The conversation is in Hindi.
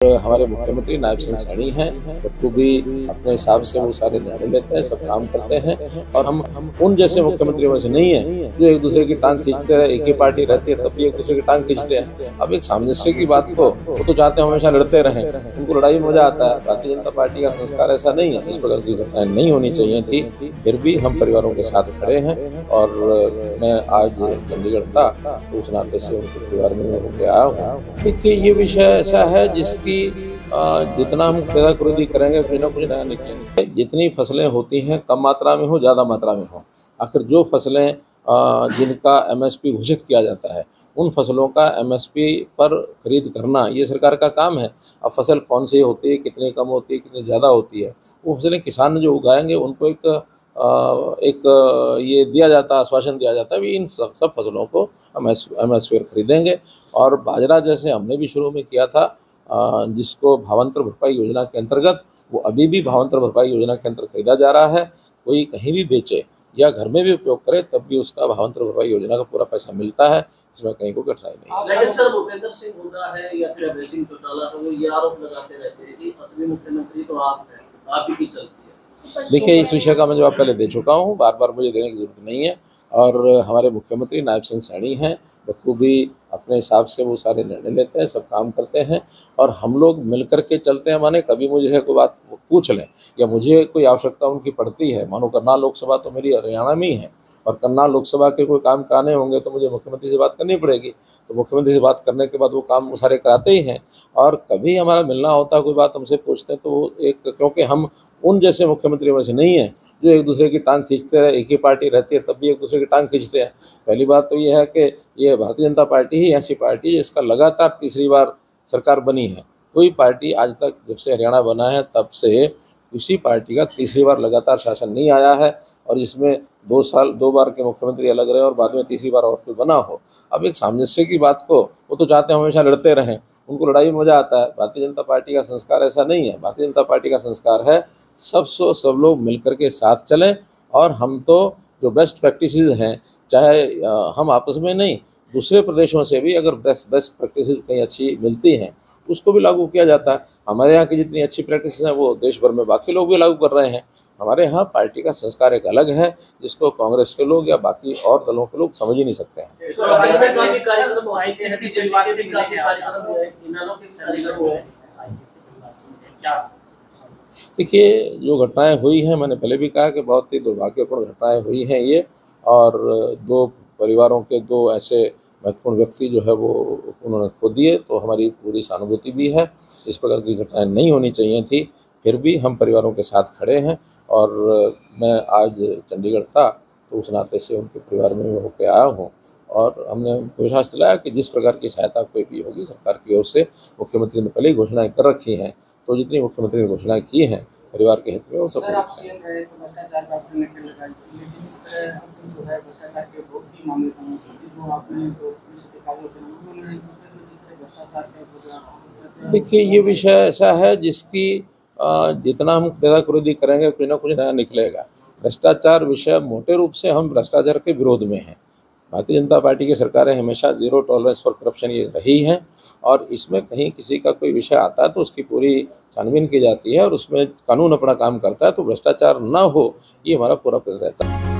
हमारे मुख्यमंत्री नायब सिंह सैनी हैं, बखूबी अपने हिसाब से वो सारे निर्णय लेते हैं, सब काम करते हैं। और हम उन जैसे मुख्यमंत्रियों में से नहीं हैं जो एक दूसरे की टांग खींचते रहे। एक ही पार्टी रहती है तब भी एक दूसरे की टांग खींचते हैं। अब एक सामंजस्य की बात को वो तो चाहते हैं हमेशा लड़ते रहें, उनको लड़ाई में मजा आता है। भारतीय जनता पार्टी का संस्कार ऐसा नहीं है, इस प्रकार की घटनाएं नहीं होनी चाहिए थी। फिर भी हम परिवारों के साथ खड़े हैं और मैं आज चंडीगढ़ था तो उस नाते से उनके परिवार में होकर आया हूँ। देखिए, ये विषय ऐसा है जिसकी जितना हम खुदी करेंगे कुछ ना कुछ नया निकलेंगे। जितनी फसलें होती हैं कम मात्रा में हो ज़्यादा मात्रा में हो, आखिर जो फसलें जिनका एमएसपी घोषित किया जाता है उन फसलों का एमएसपी पर खरीद करना ये सरकार का काम है। अब फसल कौन सी होती है, कितनी कम होती है, कितनी ज़्यादा होती है, वो फसलें किसान जो उगाएंगे उनको एक ये दिया जाता है, आश्वासन दिया जाता है भी इन सब फसलों को हम एमएसपी पर खरीदेंगे। और बाजरा जैसे हमने भी शुरू में किया था, जिसको भावांतर भरपाई योजना के अंतर्गत, वो अभी भी भावांतर भरपाई योजना के अंतर्गत खरीदा जा रहा है। कोई कहीं भी बेचे या घर में भी उपयोग करे तब भी उसका भावांतर भरपाई योजना का पूरा पैसा मिलता है, इसमें कहीं को कठिनाई नहीं। लेकिन सर, भूपेंद्र सिंह हुड्डा है या फिर अभय सिंह चौटाला है, वो ये आरोप लगाते रहते हैं कि असली मुख्यमंत्री तो आप हैं, आप ही की चलती है। देखिए, इस विषय का मैं जवाब पहले दे चुका हूँ, बार बार मुझे देने की जरूरत नहीं है। और हमारे मुख्यमंत्री नायब सिंह सैनी हैं, बखूबी अपने हिसाब से वो सारे निर्णय लेते हैं, सब काम करते हैं। और हम लोग मिलकर के चलते हैं। माने कभी मुझे कोई बात पूछ लें या मुझे कोई आवश्यकता उनकी पड़ती है, मानो करनाल लोकसभा तो मेरी हरियाणा में ही है और करनाल लोकसभा के कोई काम कराने होंगे तो मुझे मुख्यमंत्री से बात करनी पड़ेगी। तो मुख्यमंत्री से बात करने के बाद वो काम सारे कराते ही हैं। और कभी हमारा मिलना होता है, कोई बात हमसे पूछते हैं तो एक, क्योंकि हम उन जैसे मुख्यमंत्रियों में से नहीं हैं जो एक दूसरे की टांग खींचते रहे। एक ही पार्टी रहती है तब भी एक दूसरे की टांग खींचते हैं। पहली बात तो ये है कि ये भारतीय जनता पार्टी ही ऐसी पार्टी है जिसका लगातार तीसरी बार सरकार बनी है। कोई पार्टी आज तक, जब से हरियाणा बना है तब से किसी पार्टी का तीसरी बार लगातार शासन नहीं आया है और इसमें 2 बार के मुख्यमंत्री अलग रहे और बाद में तीसरी बार और कोई बना हो। अब एक सामंजस्य की बात को वो तो चाहते हैं हमेशा लड़ते रहें, उनको लड़ाई में मजा आता है। भारतीय जनता पार्टी का संस्कार ऐसा नहीं है। भारतीय जनता पार्टी का संस्कार है सब लोग मिलकर के साथ चलें। और हम तो जो बेस्ट प्रैक्टिसेस हैं, चाहे हम आपस में नहीं, दूसरे प्रदेशों से भी अगर बेस्ट प्रैक्टिसेस कहीं अच्छी मिलती हैं उसको भी लागू किया जाता है। हमारे यहाँ की जितनी अच्छी प्रैक्टिसेस हैं वो देश भर में बाकी लोग भी लागू कर रहे हैं। हमारे यहाँ पार्टी का संस्कार एक अलग है जिसको कांग्रेस के लोग या बाकी और दलों के लोग समझ ही नहीं सकते हैं। देखिए, जो घटनाएं हुई हैं, मैंने पहले भी कहा कि बहुत ही दुर्भाग्यपूर्ण घटनाएं हुई हैं ये। और 2 परिवारों के 2 ऐसे महत्वपूर्ण व्यक्ति जो है वो उन्होंने खो दिए, तो हमारी पूरी सहानुभूति भी है। इस प्रकार की घटनाएं नहीं होनी चाहिए थी। फिर भी हम परिवारों के साथ खड़े हैं और मैं आज चंडीगढ़ था तो उस नाते से उनके परिवार में होकर आया हूँ। और हमने विश्वास दिलाया कि जिस प्रकार की सहायता कोई भी होगी सरकार की ओर से, मुख्यमंत्री ने पहले ही घोषणाएं कर रखी हैं, तो जितनी मुख्यमंत्री ने घोषणाएं की हैं परिवार के हित में वो सब। देखिए, ये विषय ऐसा है जिसकी जितना हम खुदी करेंगे कुछ ना कुछ नया निकलेगा। भ्रष्टाचार विषय मोटे रूप से हम भ्रष्टाचार के विरोध में हैं। भारतीय जनता पार्टी की सरकारें हमेशा ज़ीरो टॉलरेंस फॉर करप्शन ये रही हैं और इसमें कहीं किसी का कोई विषय आता है तो उसकी पूरी छानबीन की जाती है और उसमें कानून अपना काम करता है, तो भ्रष्टाचार ना हो ये हमारा पूरा प्रयास रहता है।